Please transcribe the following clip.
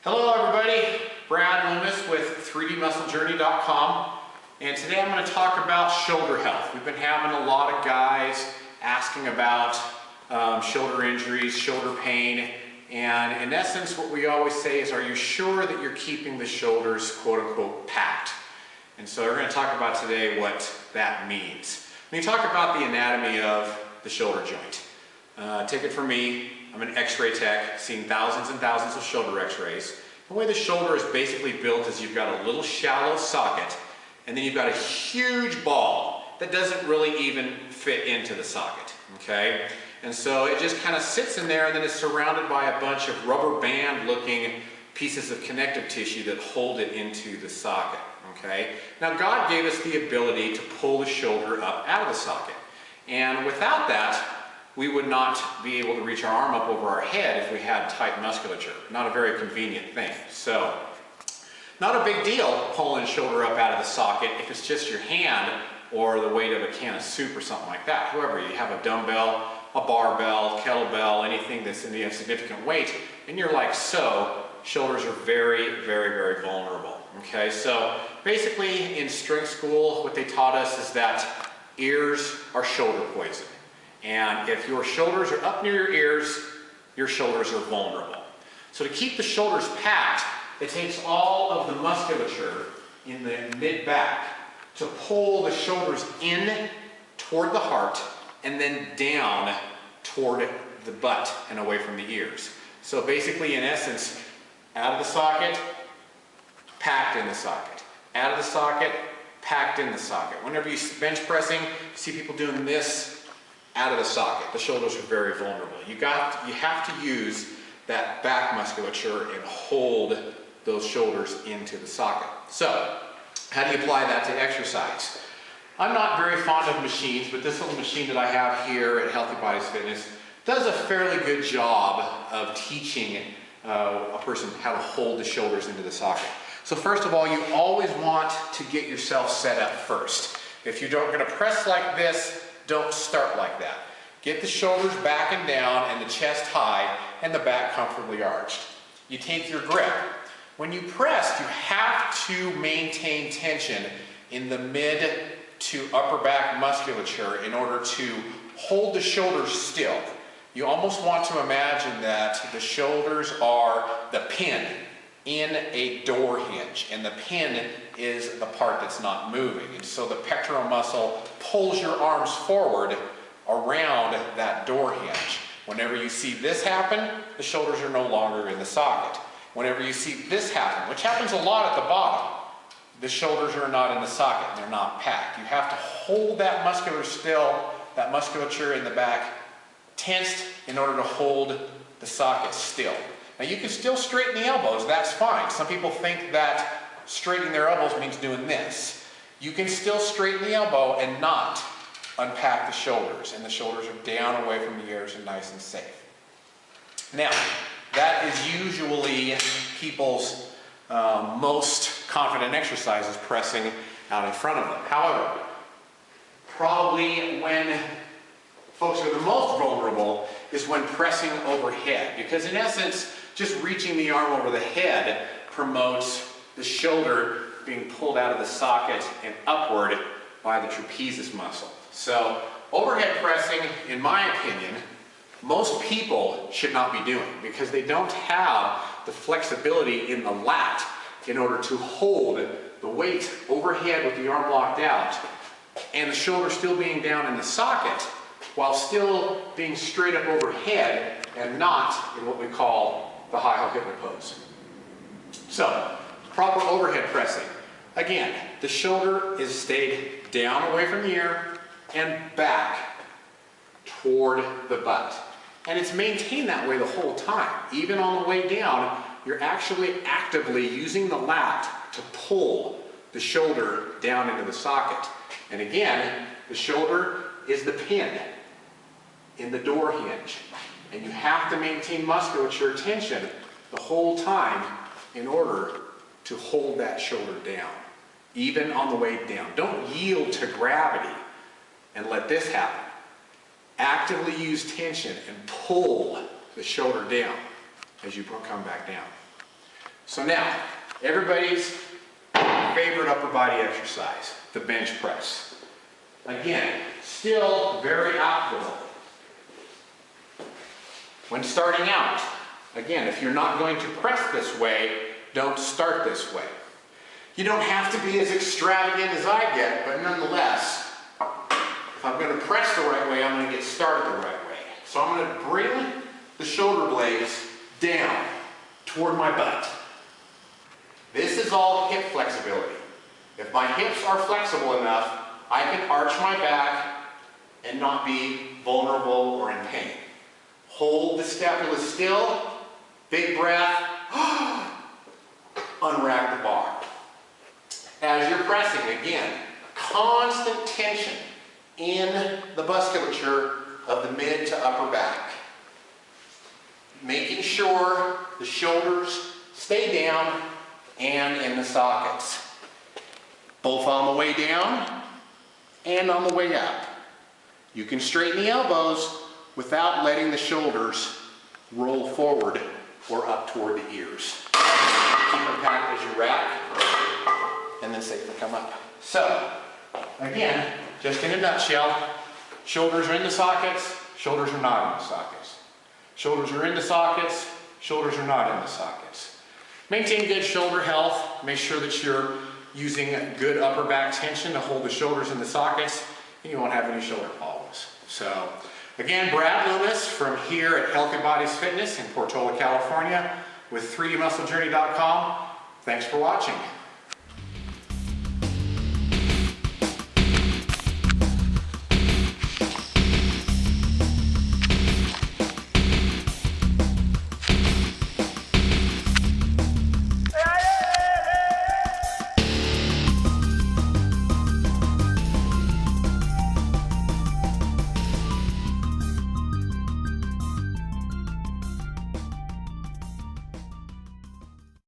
Hello everybody, Brad Loomis with 3dmusclejourney.com, and today I'm going to talk about shoulder health. We've been having a lot of guys asking about shoulder injuries, shoulder pain, and in essence what we always say is, are you sure that you're keeping the shoulders quote-unquote packed? And so we're going to talk about today what that means. When you talk about the anatomy of the shoulder joint, take it from me, I'm an x-ray tech, seen thousands and thousands of shoulder x-rays. The way the shoulder is basically built is you've got a little shallow socket, and then you've got a huge ball that doesn't really even fit into the socket, okay? And so it just kind of sits in there, and then it's surrounded by a bunch of rubber band looking pieces of connective tissue that hold it into the socket, okay? Now God gave us the ability to pull the shoulder up out of the socket, and without that, we would not be able to reach our arm up over our head if we had tight musculature. Not a very convenient thing. So, not a big deal pulling shoulder up out of the socket if it's just your hand or the weight of a can of soup or something like that. However, you have a dumbbell, a barbell, kettlebell, anything that's in the significant weight, and you're like so, shoulders are very, very, very vulnerable. Okay, so basically in strength school, what they taught us is that ears are shoulder poison. And if your shoulders are up near your ears, your shoulders are vulnerable. So to keep the shoulders packed, it takes all of the musculature in the mid-back to pull the shoulders in toward the heart and then down toward the butt and away from the ears. So basically, in essence, out of the socket, packed in the socket. Out of the socket, packed in the socket. Whenever you bench pressing, you see people doing this, out of the socket. The shoulders are very vulnerable. You have to use that back musculature and hold those shoulders into the socket. So, how do you apply that to exercise? I'm not very fond of machines, but this little machine that I have here at Healthy Bodies Fitness does a fairly good job of teaching a person how to hold the shoulders into the socket. So first of all, you always want to get yourself set up first. If you're going to press like this, don't start like that. Get the shoulders back and down and the chest high and the back comfortably arched. You take your grip. When you press, you have to maintain tension in the mid to upper back musculature in order to hold the shoulders still. You almost want to imagine that the shoulders are the pin in a door hinge, and the pin is the part that's not moving. And so the pectoral muscle pulls your arms forward around that door hinge. Whenever you see this happen, the shoulders are no longer in the socket. Whenever you see this happen, which happens a lot at the bottom, the shoulders are not in the socket, they're not packed. You have to hold that musculature in the back tensed in order to hold the socket still. Now you can still straighten the elbows, that's fine. Some people think that straightening their elbows means doing this. You can still straighten the elbow and not unpack the shoulders, and the shoulders are down away from the ears and nice and safe. Now, that is usually people's most confident exercises, pressing out in front of them. However, probably when folks are the most vulnerable is when pressing overhead, because in essence, just reaching the arm over the head promotes the shoulder being pulled out of the socket and upward by the trapezius muscle. So overhead pressing, in my opinion, most people should not be doing because they don't have the flexibility in the lat in order to hold the weight overhead with the arm locked out and the shoulder still being down in the socket while still being straight up overhead and not in what we call the high hip pose. So, proper overhead pressing. Again, the shoulder is stayed down away from the ear and back toward the butt. And it's maintained that way the whole time. Even on the way down, you're actually actively using the lat to pull the shoulder down into the socket. And again, the shoulder is the pin in the door hinge. And you have to maintain musculature tension the whole time in order to hold that shoulder down, even on the way down. Don't yield to gravity and let this happen. Actively use tension and pull the shoulder down as you come back down. So now, everybody's favorite upper body exercise, the bench press. Again, still very applicable. When starting out, again, if you're not going to press this way, don't start this way. You don't have to be as extravagant as I get, but nonetheless, if I'm going to press the right way, I'm going to get started the right way. So I'm going to bring the shoulder blades down toward my butt. This is all hip flexibility. If my hips are flexible enough, I can arch my back and not be vulnerable or in pain. Hold the scapula still, big breath, unrack the bar. As you're pressing, again, constant tension in the musculature of the mid to upper back. Making sure the shoulders stay down and in the sockets. Both on the way down and on the way up. You can straighten the elbows without letting the shoulders roll forward or up toward the ears. Keep them packed as you rack, and then safely come up. So, again, just in a nutshell, shoulders are in the sockets, shoulders are not in the sockets. Shoulders are in the sockets, shoulders are not in the sockets. Maintain good shoulder health. Make sure that you're using good upper back tension to hold the shoulders in the sockets, and you won't have any shoulder problems. So, again, Brad Loomis from here at Healthy Bodies Fitness in Portola, California with 3dmusclejourney.com. Thanks for watching.